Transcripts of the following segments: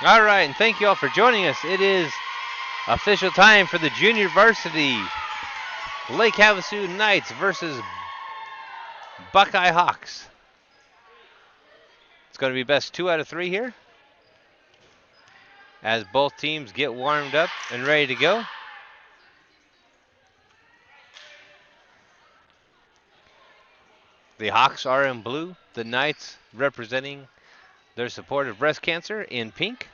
All right, and thank you all for joining us. It is official time for the junior varsity Lake Havasu Knights versus Buckeye Hawks. It's going to be best 2 out of 3 here as both teams get warmed up and ready to go. The Hawks are in blue, the Knights representing their support of breast cancer in pink.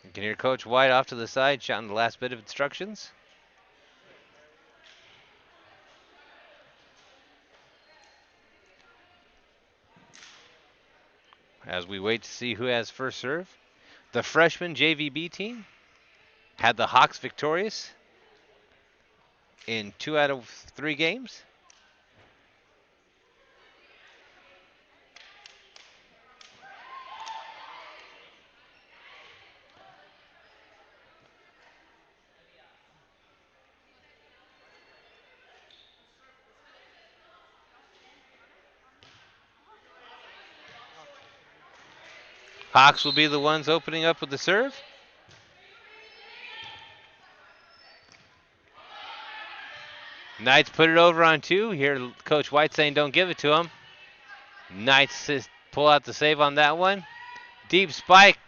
You can hear Coach White off to the side shouting the last bit of instructions. As we wait to see who has first serve. The freshman JVB team had the Hawks victorious in 2 out of 3 games. Hawks will be the ones opening up with the serve. Knights put it over on 2. Here Coach White saying don't give it to him. Knights pull out the save on that one. Deep spike.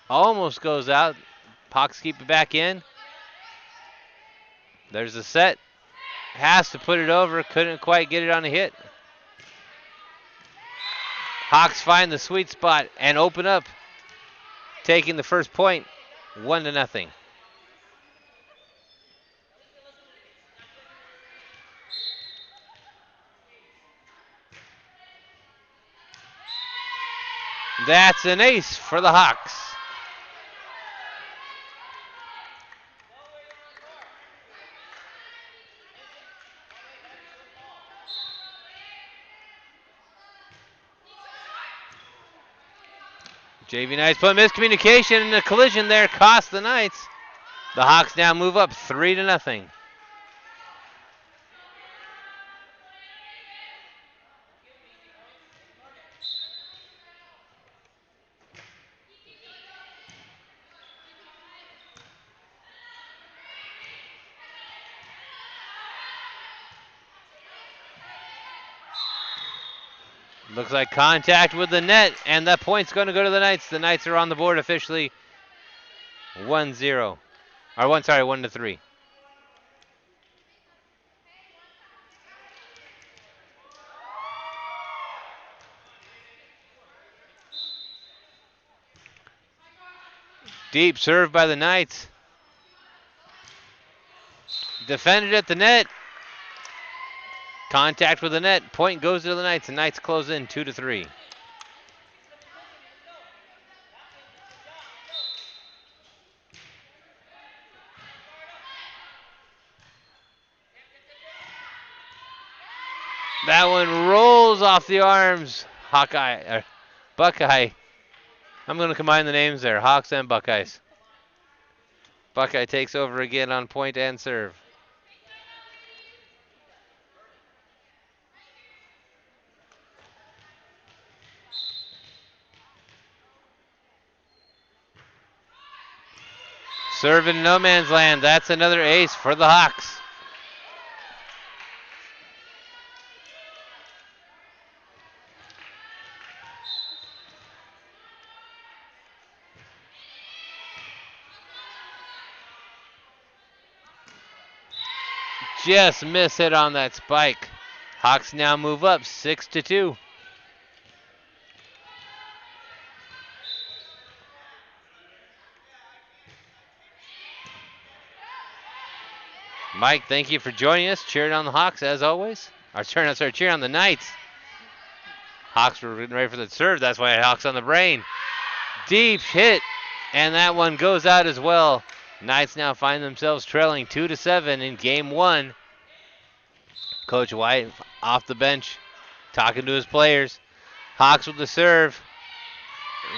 Almost goes out. Hawks keep it back in. There's the set. Has to put it over. Couldn't quite get it on a hit. Hawks find the sweet spot and open up. Taking the first point. 1-0. That's an ace for the Hawks. JV Knights put miscommunication and the collision there cost the Knights. The Hawks now move up 3-0. Looks like contact with the net, and that point's going to go to the Knights. The Knights are on the board officially 1-0. 1-3. Deep serve by the Knights. Defended at the net. Contact with the net. Point goes to the Knights. The Knights close in 2-3. That one rolls off the arms. Buckeye. I'm going to combine the names there. Hawks and Buckeyes. Buckeye takes over again on point and serve. Serve in no man's land. That's another ace for the Hawks. Just miss it on that spike. Hawks now move up 6-2. Mike, thank you for joining us. Cheering on the Hawks as always. Cheering on the Knights. Hawks were getting ready for the serve. That's why I had Hawks on the brain. Deep hit, and that one goes out as well. Knights now find themselves trailing 2-7 in game 1. Coach White off the bench, talking to his players. Hawks with the serve.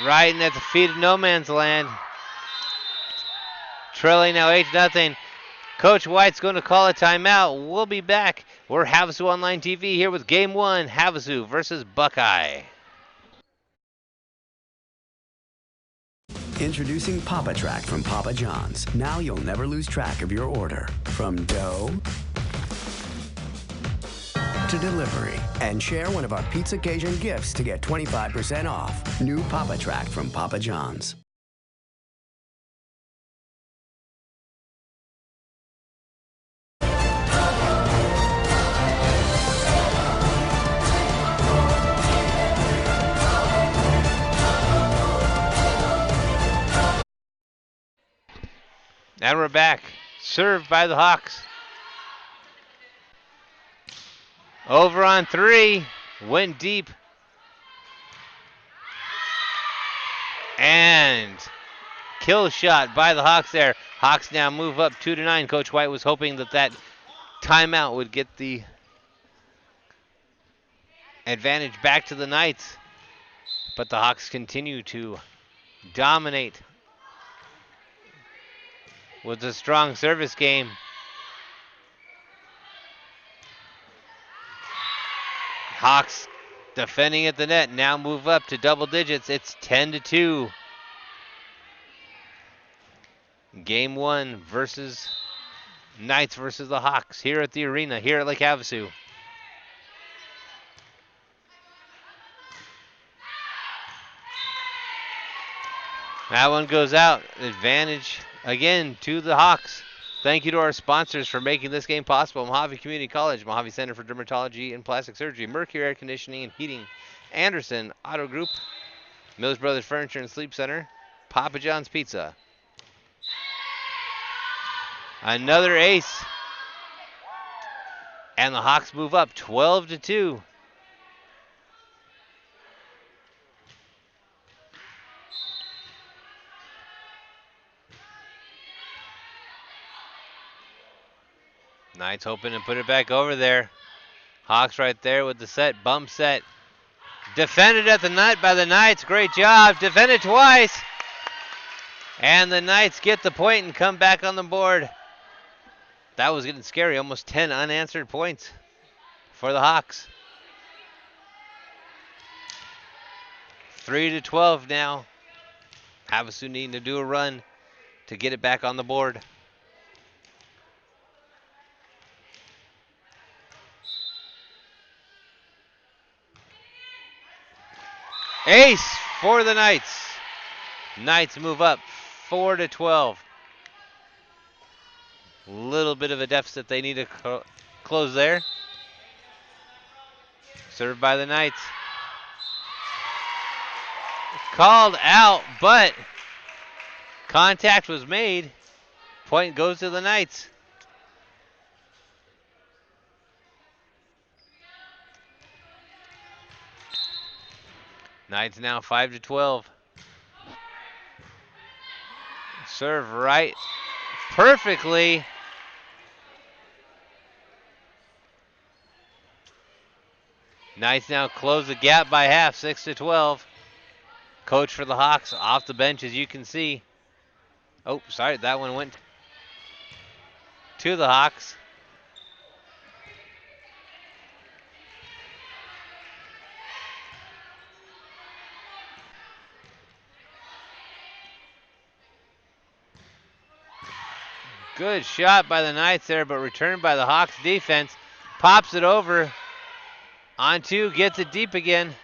Right in at the feet of no man's land. Trailing now 8-0. Coach White's going to call a timeout. We'll be back. We're Havasu Online TV here with Game 1, Havasu versus Buckeye. Introducing Papa Track from Papa John's. Now you'll never lose track of your order. From dough to delivery. And share one of our Pizza Cajun gifts to get 25% off. New Papa Track from Papa John's. And we're back. Served by the Hawks. Over on 3. Went deep. And kill shot by the Hawks there. Hawks now move up 2-9. Coach White was hoping that timeout would get the advantage back to the Knights. But the Hawks continue to dominate with a strong service game. Hawks defending at the net, now move up to double digits. It's 10-2. Game 1 versus Knights versus the Hawks here at the arena, here at Lake Havasu. That one goes out. Advantage again to the Hawks. Thank you to our sponsors for making this game possible. Mojave Community College, Mojave Center for Dermatology and Plastic Surgery, Mercury Air Conditioning and Heating, Anderson Auto Group, Mills Brothers Furniture and Sleep Center, Papa John's Pizza. Another ace. And the Hawks move up 12-2. Knights hoping to put it back over there. Hawks right there with the set, bump set. Defended at the net by the Knights. Great job. Defended twice. And the Knights get the point and come back on the board. That was getting scary. Almost 10 unanswered points for the Hawks. 3-12 now. Havasu needing to do a run to get it back on the board. Ace for the Knights. Knights move up 4-12. Little bit of a deficit they need to close there. Served by the Knights. Called out, but contact was made. Point goes to the Knights. Knights now 5-12. Serve right perfectly. Knights now close the gap by half, 6-12. Coach for the Hawks off the bench, as you can see. Oh, sorry, that one went to the Hawks. Good shot by the Knights there, but returned by the Hawks defense. Pops it over. On 2, gets it deep again.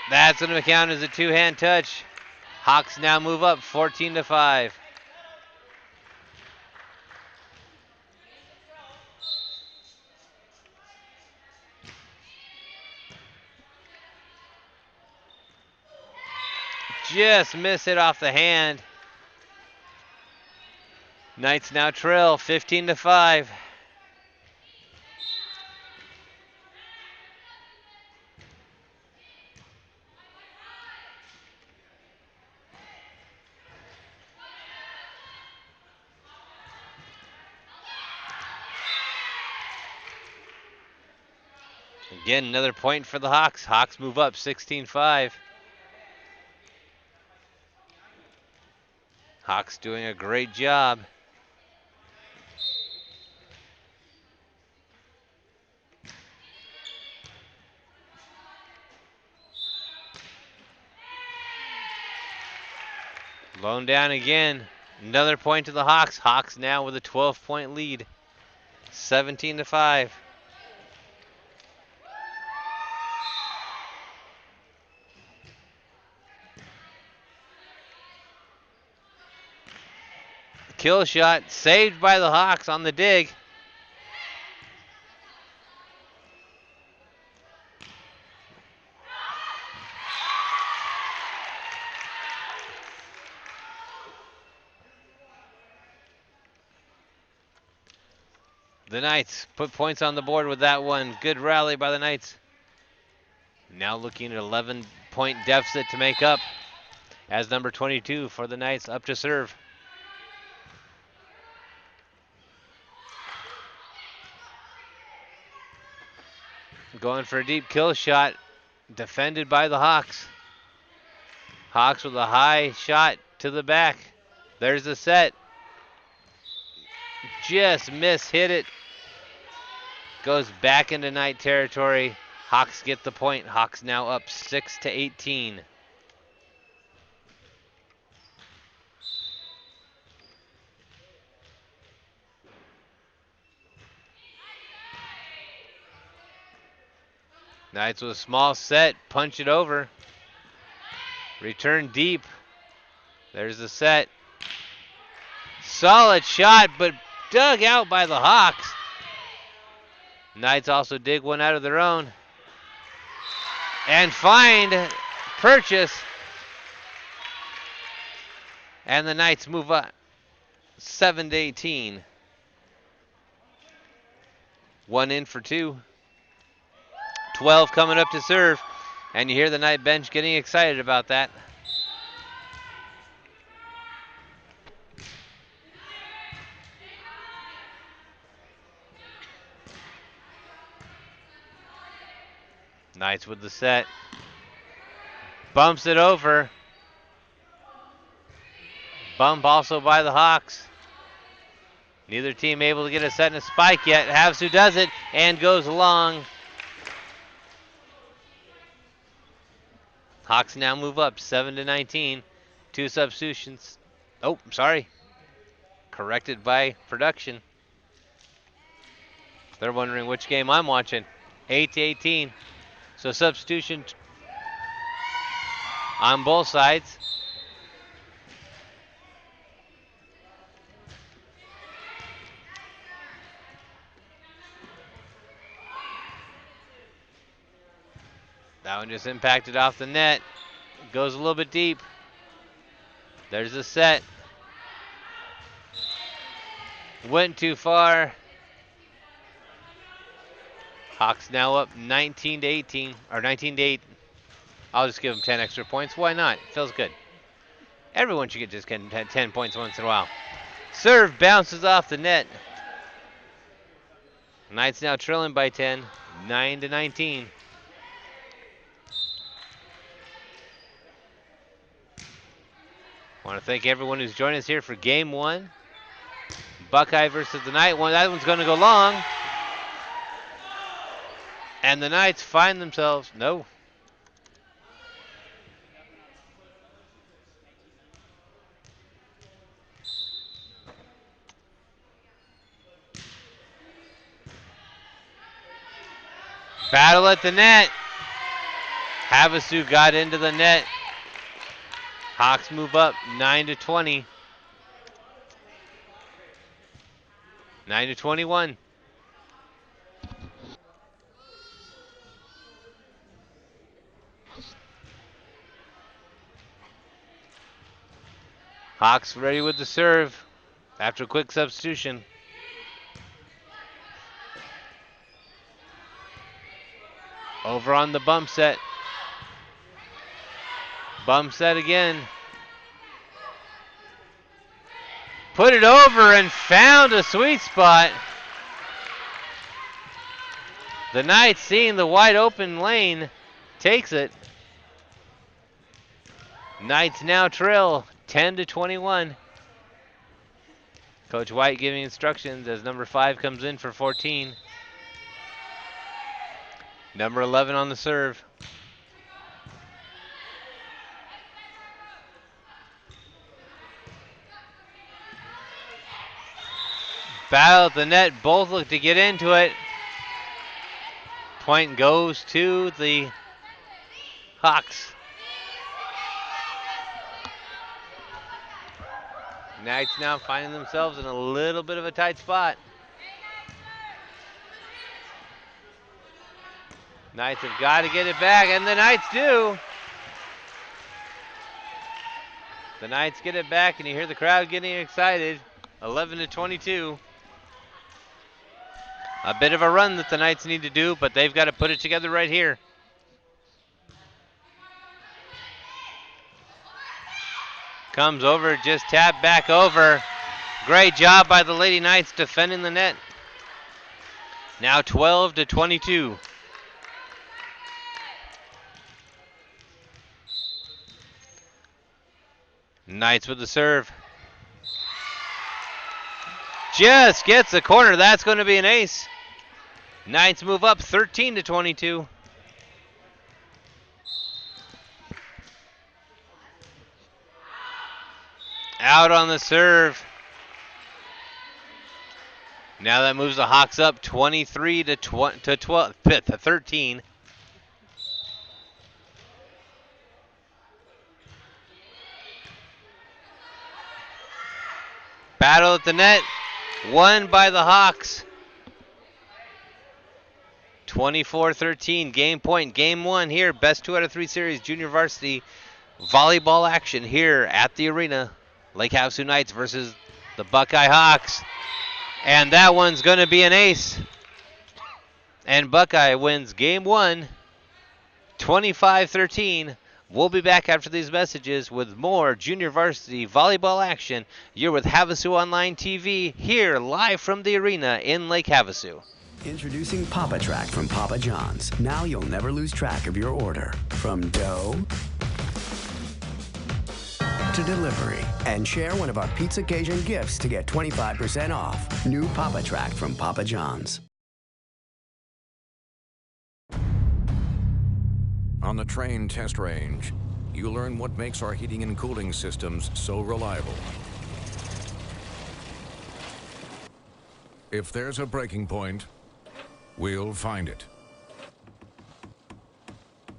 That's going to count as a 2-hand touch. Hawks now move up 14-5. Just miss it off the hand. Knights now trail 15-5. Again, another point for the Hawks. Hawks move up 16-5. Hawks doing a great job. Blown down again. Another point to the Hawks. Hawks now with a 12-point lead. 17-5. Kill shot saved by the Hawks on the dig. The Knights put points on the board with that one. Good rally by the Knights. Now looking at 11-point deficit to make up as number 22 for the Knights up to serve. Going for a deep kill shot, defended by the Hawks. Hawks with a high shot to the back. There's the set. Just hit it. Goes back into Knight territory. Hawks get the point. Hawks now up 6-18. Knights with a small set, punch it over. Return deep. There's the set. Solid shot, but dug out by the Hawks. Knights also dig one out of their own. And find purchase. And the Knights move up 7-18. One in for two. 12 coming up to serve. And you hear the Knight bench getting excited about that. Knights with the set. Bumps it over. Bump also by the Hawks. Neither team able to get a set and a spike yet. Havasu does it and goes long. Hawks now move up 7-19. Two substitutions. Oh, sorry. Corrected by production. They're wondering which game I'm watching. 8-18. So substitution on both sides. That one just impacted off the net. Goes a little bit deep. There's the set. Went too far. Hawks now up 19-18, or 19-8. I'll just give them 10 extra points. Why not? Feels good. Everyone should get just 10 points once in a while. Serve bounces off the net. Knights now trailing by 10, 9-19. Want to thank everyone who's joined us here for game one. Buckeye versus the Knight. That one's going to go long. And the Knights find themselves, no. Battle at the net. Havasu got into the net. Hawks move up 9-20. 9-21. Hawks ready with the serve after a quick substitution. Over on the bump set. Bump set again. Put it over and found a sweet spot. The Knights, seeing the wide open lane, takes it. Knights now trail 10-21. Coach White giving instructions as number 5 comes in for 14. Number 11 on the serve. Battle at the net. Both look to get into it. Point goes to the Hawks. Knights now finding themselves in a little bit of a tight spot. Knights have got to get it back, and the Knights do. The Knights get it back, and you hear the crowd getting excited. 11-22. A bit of a run that the Knights need to do, but they've got to put it together right here. Comes over, just tapped back over. Great job by the Lady Knights defending the net. Now 12-22. Knights with the serve. Just gets the corner. That's going to be an ace. Knights move up 13-22. Out on the serve. Now that moves the Hawks up 23-13. Battle at the net, won by the Hawks. 24-13, game point, game 1 here. Best 2 out of 3 series, junior varsity volleyball action here at the arena. Lake Havasu Knights versus the Buckeye Hawks. And that one's going to be an ace. And Buckeye wins game 1, 25-13. We'll be back after these messages with more junior varsity volleyball action. You're with Havasu Online TV, here live from the arena in Lake Havasu. Introducing Papa Track from Papa John's. Now you'll never lose track of your order. From dough to delivery. And share one of our Pizza Cajun gifts to get 25% off. New Papa Track from Papa John's. On the train test range, you learn what makes our heating and cooling systems so reliable. If there's a breaking point, we'll find it.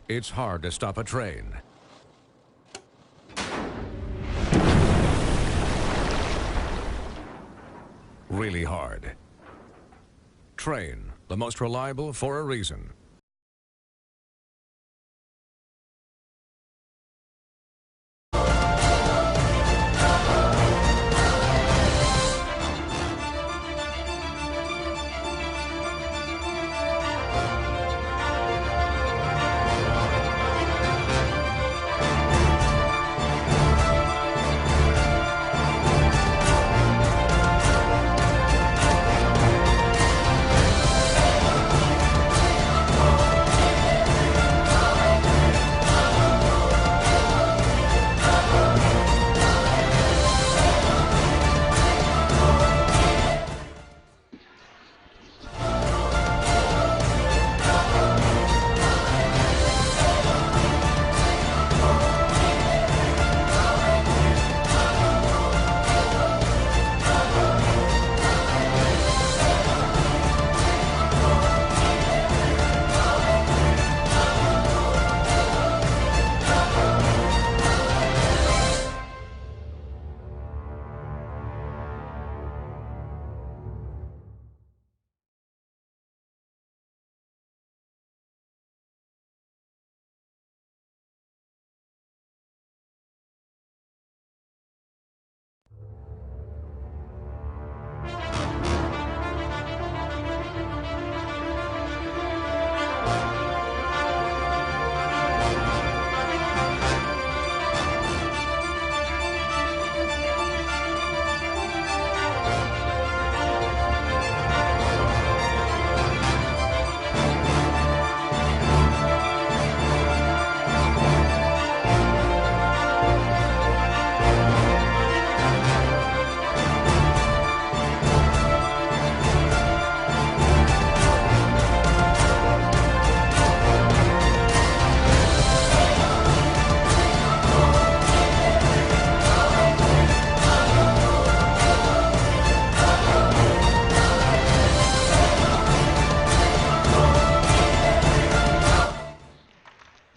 It's hard to stop a train. Really hard. Train, the most reliable for a reason.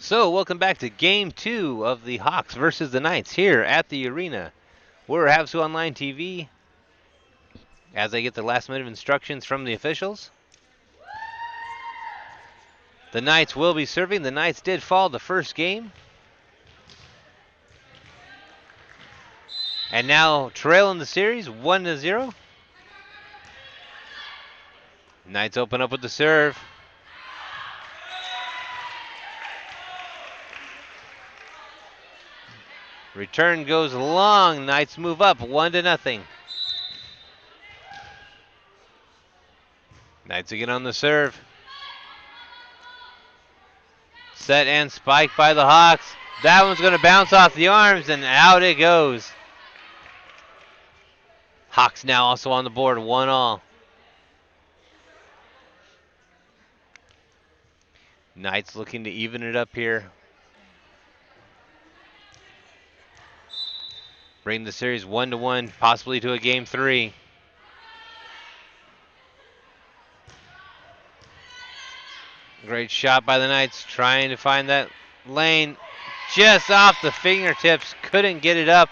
So, welcome back to Game 2 of the Hawks versus the Knights here at the arena. We're Havasu Online TV as I get the last minute of instructions from the officials. The Knights will be serving. The Knights did fall the first game. And now trailing the series 1-0. Knights open up with the serve. Return goes long. Knights move up 1-0. Knights again on the serve. Set and spiked by the Hawks. That one's going to bounce off the arms and out it goes. Hawks now also on the board, 1-all. Knights looking to even it up here. Bring the series 1-1, possibly to a game 3. Great shot by the Knights, trying to find that lane. Just off the fingertips, couldn't get it up.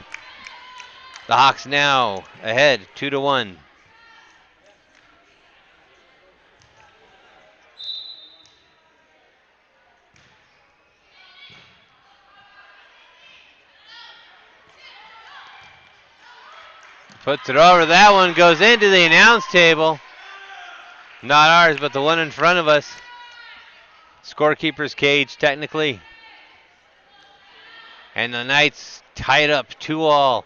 The Hawks now ahead, 2-1. Puts it over. That one goes into the announce table. Not ours, but the one in front of us. Scorekeeper's cage, technically. And the Knights tied up 2-all.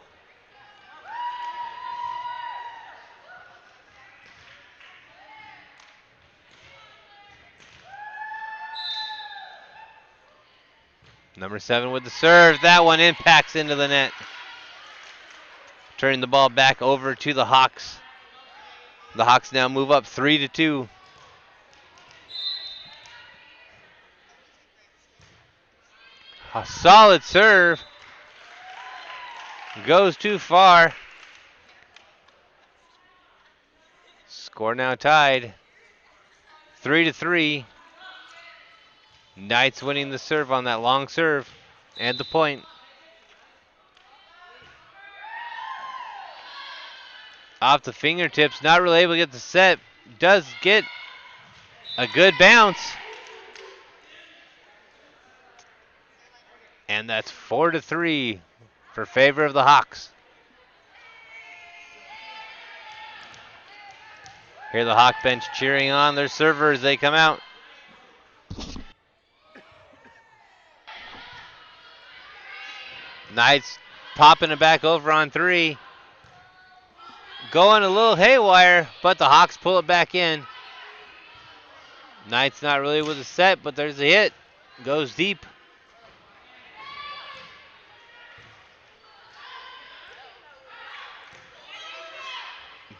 Number 7 with the serve. That one impacts into the net. Turning the ball back over to the Hawks. The Hawks now move up 3-2. A solid serve. Goes too far. Score now tied. 3-3. Knights winning the serve on that long serve and the point. Off the fingertips, not really able to get the set. Does get a good bounce. And that's 4-3 for favor of the Hawks. Hear the Hawk bench cheering on their server as they come out. Knights popping it back over on 3. Going a little haywire, but the Hawks pull it back in. Knights not really with a set, but there's a hit. Goes deep.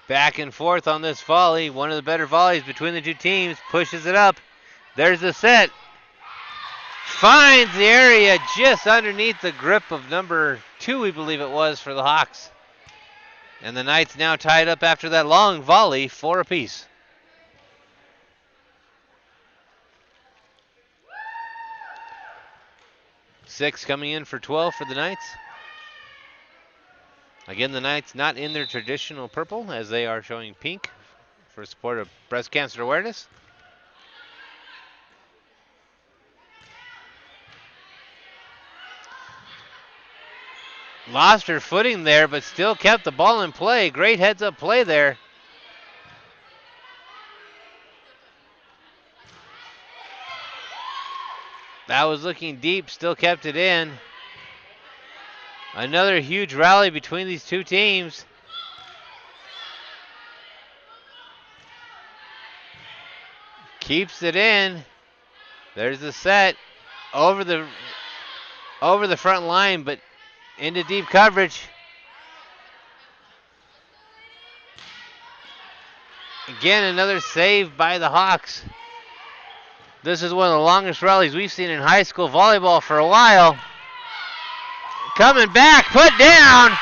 Back and forth on this volley. One of the better volleys between the two teams. Pushes it up. There's the set. Finds the area just underneath the grip of number 2, we believe it was, for the Hawks. And the Knights now tied up after that long volley, 4 apiece. Six coming in for 12 for the Knights. Again, the Knights not in their traditional purple, as they are showing pink for support of breast cancer awareness. Lost her footing there, but still kept the ball in play. Great heads-up play there. That was looking deep, still kept it in. Another huge rally between these two teams. Keeps it in. There's the set. Over the front line, but into deep coverage. Again, another save by the Hawks. This is one of the longest rallies we've seen in high school volleyball for a while. Coming back, put down,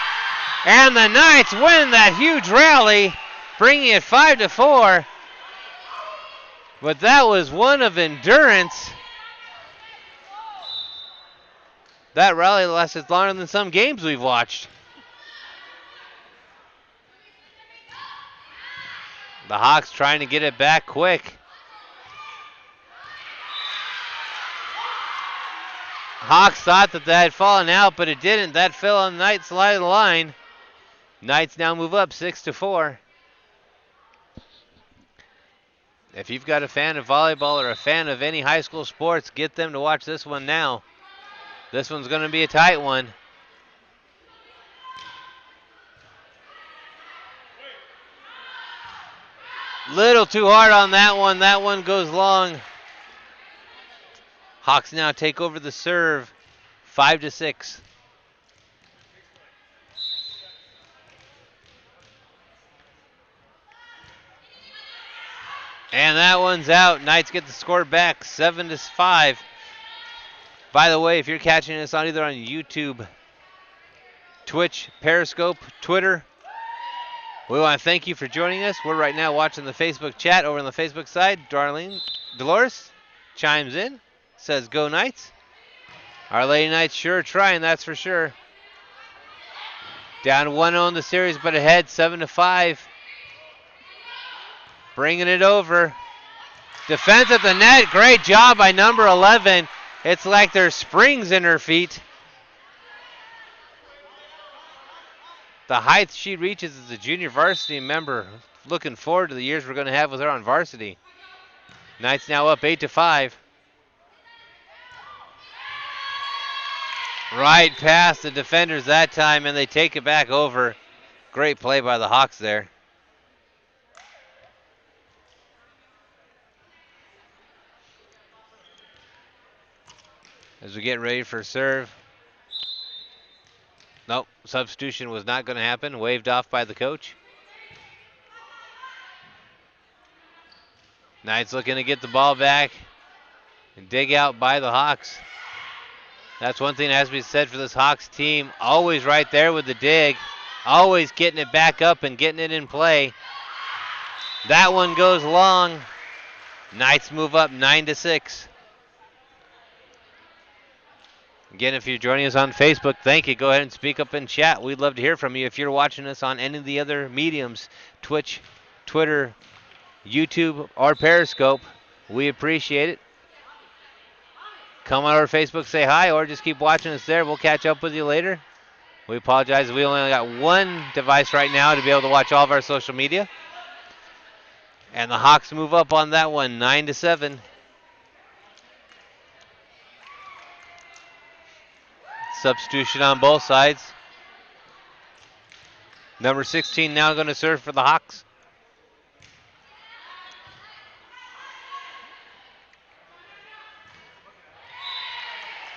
and the Knights win that huge rally, bringing it 5-4. But that was one of endurance. That rally lasted longer than some games we've watched. The Hawks trying to get it back quick. Hawks thought that had fallen out, but it didn't. That fell on Knight's side of the line. Knights now move up 6-4. If you've got a fan of volleyball or a fan of any high school sports, get them to watch this one now. This one's going to be a tight one. Little too hard on that one. That one goes long. Hawks now take over the serve, 5-6. And that one's out. Knights get the score back, 7-5. By the way, if you're catching us on either on YouTube, Twitch, Periscope, Twitter, we want to thank you for joining us. We're right now watching the Facebook chat over on the Facebook side. Dolores chimes in, says go Knights. Our Lady Knights sure trying, that's for sure. Down 1-0 in the series, but ahead 7-5. Bringing it over. Defense at the net. Great job by number 11. It's like there's springs in her feet. The height she reaches as a junior varsity member. Looking forward to the years we're going to have with her on varsity. Knights now up 8-5. Right past the defenders that time, and they take it back over. Great play by the Hawks there. As we get ready for serve. Nope, substitution was not going to happen. Waved off by the coach. Knights looking to get the ball back and dig out by the Hawks. That's one thing that has to be said for this Hawks team. Always right there with the dig. Always getting it back up and getting it in play. That one goes long. Knights move up 9-6. Again, if you're joining us on Facebook, thank you. Go ahead and speak up in chat. We'd love to hear from you. If you're watching us on any of the other mediums, Twitch, Twitter, YouTube, or Periscope, we appreciate it. Come on over to Facebook, say hi, or just keep watching us there. We'll catch up with you later. We apologize. We only got one device right now to be able to watch all of our social media. And the Hawks move up on that one, 9-7. Substitution on both sides. Number 16 now going to serve for the Hawks.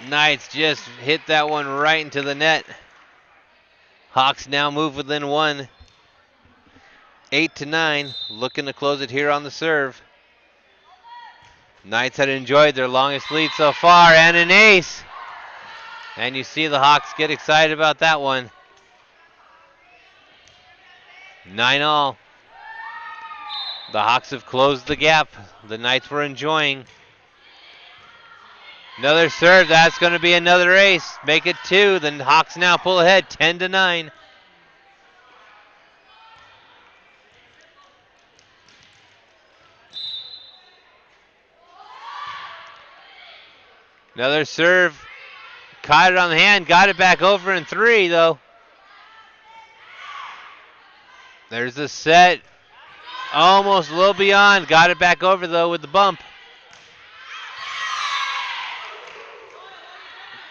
Knights just hit that one right into the net. Hawks now move within one. 8-9. Looking to close it here on the serve. Knights had enjoyed their longest lead so far, and an ace. And you see the Hawks get excited about that one. 9-all. The Hawks have closed the gap. The Knights were enjoying. Another serve. That's going to be another ace. Make it 2. The Hawks now pull ahead 10-9. Another serve. Caught it on the hand. Got it back over in 3, though. There's the set. Almost a little beyond. Got it back over, though, with the bump.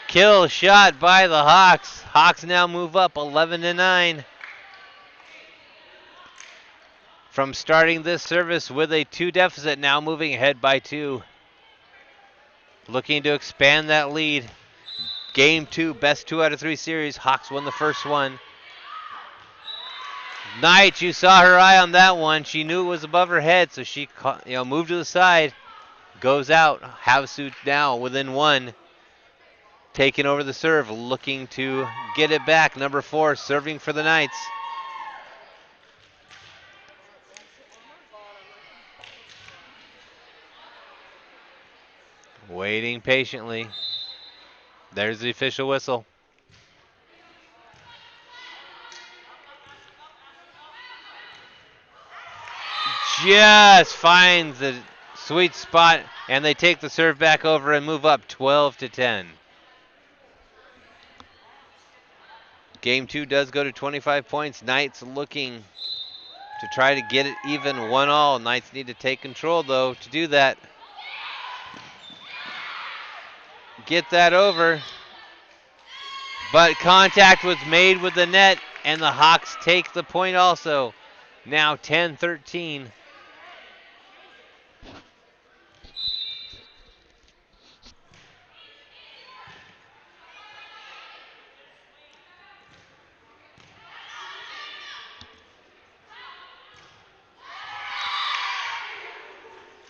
Kill shot by the Hawks. Hawks now move up 11-9. From starting this service with a 2 deficit, now moving ahead by 2. Looking to expand that lead. Game 2, best 2 out of 3 series. Hawks won the first one. Knight, you saw her eye on that one. She knew it was above her head, so she moved to the side. Goes out. Havasu now within 1. Taking over the serve, looking to get it back. Number 4, serving for the Knights. Waiting patiently. There's the official whistle. Just finds the sweet spot, and they take the serve back over and move up 12-10. Game 2 does go to 25 points. Knights looking to try to get it even 1-all. Knights need to take control, though, to do that. Get that over. But contact was made with the net, and the Hawks take the point also. Now 10-13.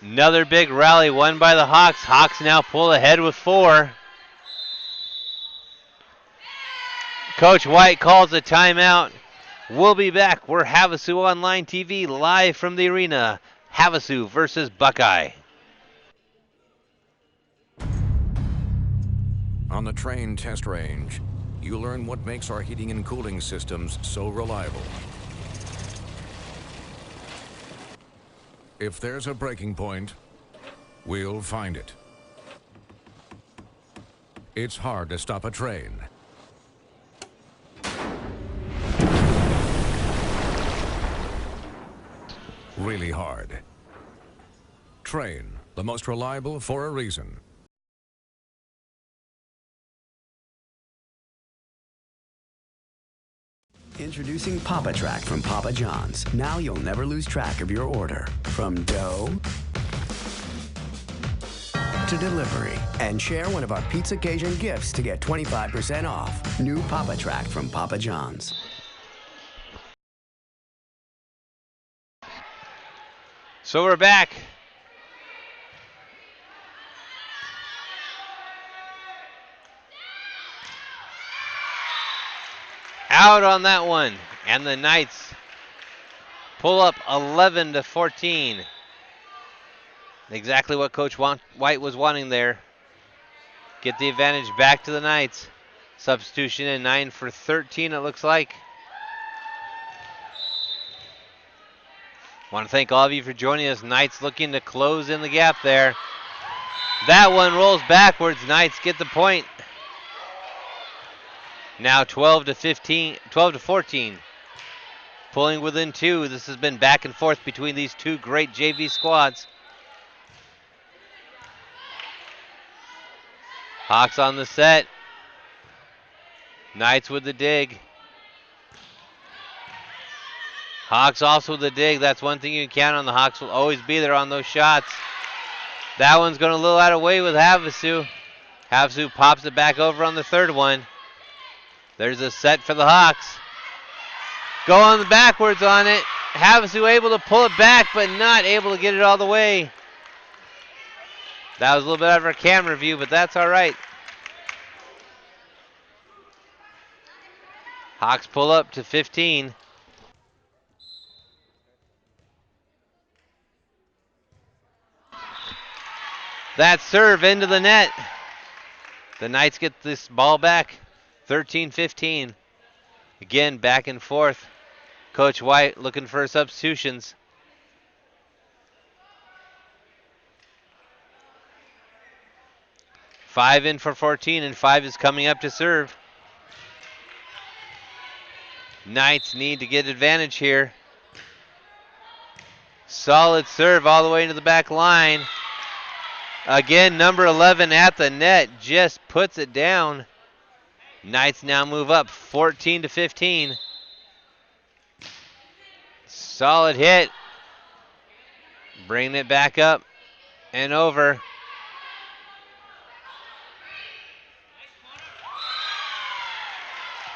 Another big rally won by the Hawks. Hawks now pull ahead with 4. Coach White calls a timeout. We'll be back. We're Havasu Online TV live from the arena. Havasu versus Buckeye. On the train test range, you learn what makes our heating and cooling systems so reliable. If there's a breaking point, we'll find it. It's hard to stop a train. Really hard. Train, the most reliable for a reason. Introducing Papa Track from Papa John's. Now you'll never lose track of your order. From dough to delivery. And share one of our Pizza Cajun gifts to get 25% off. New Papa Track from Papa John's. So we're back. Out on that one, and the Knights pull up 11-14. Exactly what Coach White was wanting there. Get the advantage back to the Knights. Substitution in 9 for 13, it looks like. Want to thank all of you for joining us. Knights looking to close in the gap there. That one rolls backwards. Knights get the point. Now 12-14. Pulling within 2. This has been back and forth between these two great JV squads. Hawks on the set. Knights with the dig. Hawks also with the dig. That's one thing you can count on. The Hawks will always be there on those shots. That one's going a little out of way with Havasu. Havasu pops it back over on the third one. There's a set for the Hawks. Going backwards on it. Havasu able to pull it back, but not able to get it all the way. That was a little bit out of our camera view, but that's all right. Hawks pull up to 15. That serve into the net. The Knights get this ball back. 13-15. Again, back and forth. Coach White looking for substitutions. Five in for 14, and 5 is coming up to serve. Knights need to get advantage here. Solid serve all the way into the back line. Again, number 11 at the net just puts it down. Knights now move up 14-15. Solid hit. Bringing it back up and over.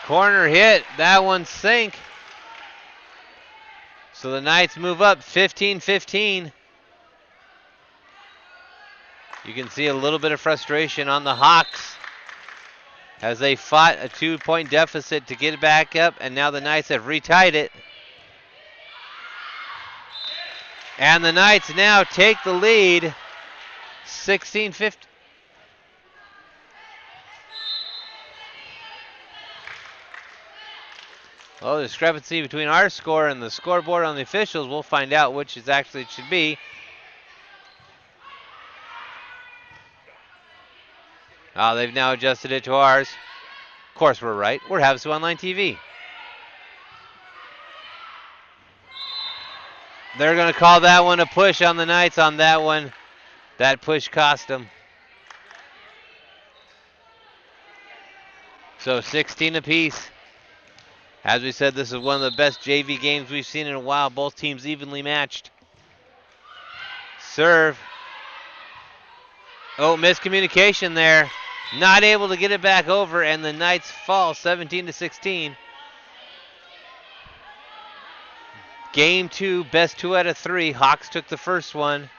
Corner hit. That one sank. So the Knights move up 15-15. You can see a little bit of frustration on the Hawks as they fought a 2-point deficit to get it back up, and now the Knights have retied it. And the Knights now take the lead 16-15. Well, discrepancy between our score and the scoreboard on the officials. We'll find out which is actually it should be. They've now adjusted it to ours. Of course we're right. We're Havasu Online TV. They're going to call that one a push on the Knights on that one. That push cost them. So 16 apiece. As we said, this is one of the best JV games we've seen in a while. Both teams evenly matched. Serve. Oh, miscommunication there. Not able to get it back over, and the Knights fall 17-16. Game 2, best 2 out of 3. Hawks took the first one.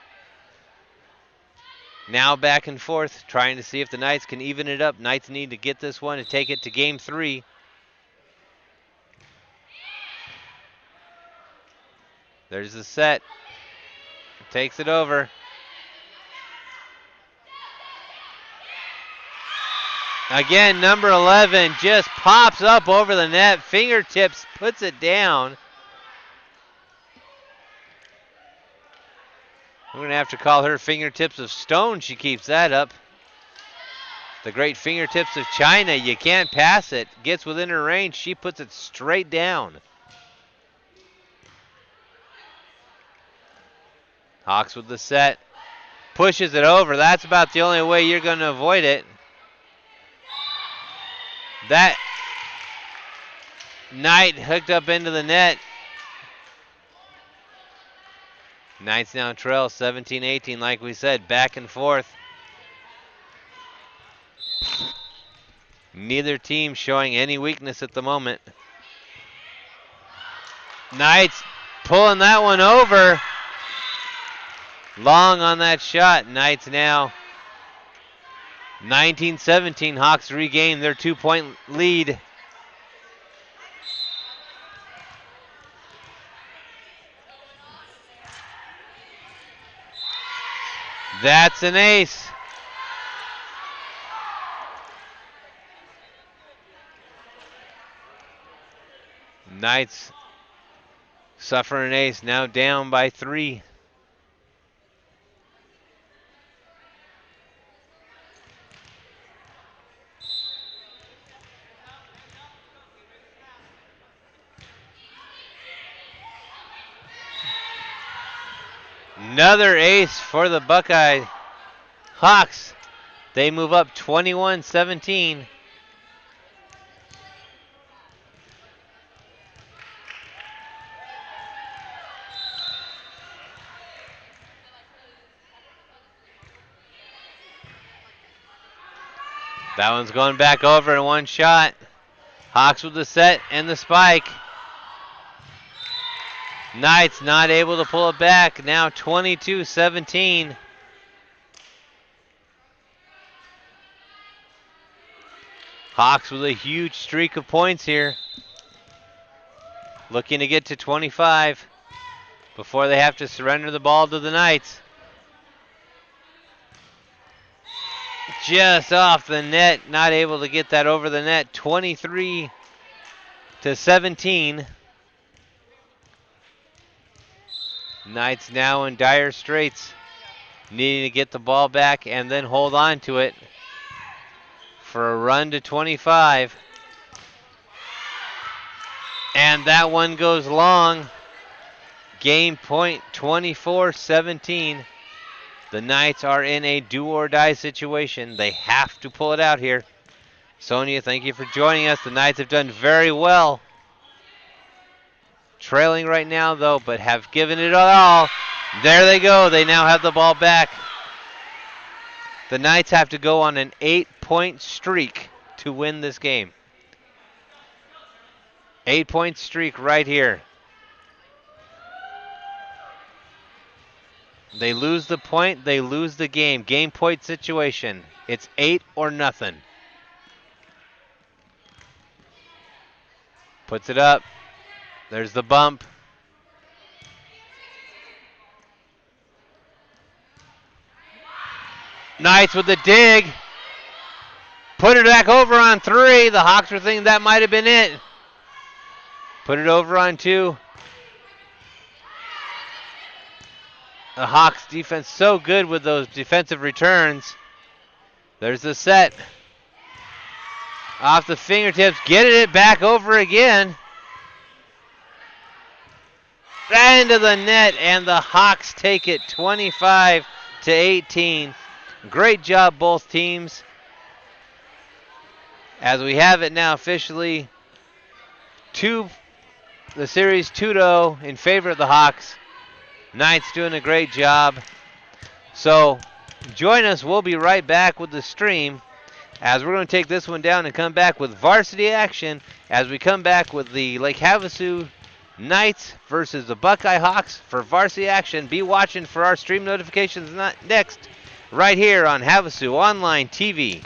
Now back and forth, trying to see if the Knights can even it up. Knights need to get this one to take it to game 3. There's the set. Takes it over. Again, number 11 just pops up over the net. Fingertips puts it down. We're going to have to call her fingertips of stone. She keeps that up. The great fingertips of China. You can't pass it. Gets within her range. She puts it straight down. Hawks with the set. Pushes it over. That's about the only way you're going to avoid it. That Knight hooked up into the net. Knights now trail 17-18, like we said, back and forth. Neither team showing any weakness at the moment. Knights pulling that one over. Long on that shot. Knights now 19-17. Hawks regain their 2-point lead. That's an ace. Knights suffer an ace, now down by 3. Another ace for the Buckeye Hawks. They move up 21-17. That one's going back over in one shot. Hawks with the set and the spike. Knights not able to pull it back. Now 22-17. Hawks with a huge streak of points here. Looking to get to 25 before they have to surrender the ball to the Knights. Just off the net, not able to get that over the net. 23-17. Knights now in dire straits, needing to get the ball back and then hold on to it for a run to 25. And that one goes long. Game point 24-17. The Knights are in a do-or-die situation. They have to pull it out here. Sonia, thank you for joining us. The Knights have done very well. Trailing right now, though, but have given it all. There they go. They now have the ball back. The Knights have to go on an 8-point streak to win this game. 8-point streak right here. They lose the point, they lose the game. Game point situation. It's 8 or nothing. Puts it up. There's the bump. Knights with the dig. Put it back over on 3. The Hawks were thinking that might have been it. Put it over on 2. The Hawks defense so good with those defensive returns. There's the set. Off the fingertips, getting it back over again. Into the net, and the Hawks take it 25-18. Great job, both teams. As we have it now officially, the series 2-0 in favor of the Hawks. Knights doing a great job. So join us. We'll be right back with the stream as we're going to take this one down and come back with varsity action as we come back with the Lake Havasu Knights versus the Buckeye Hawks for varsity action. Be watching for our stream notifications next right here on Havasu Online TV.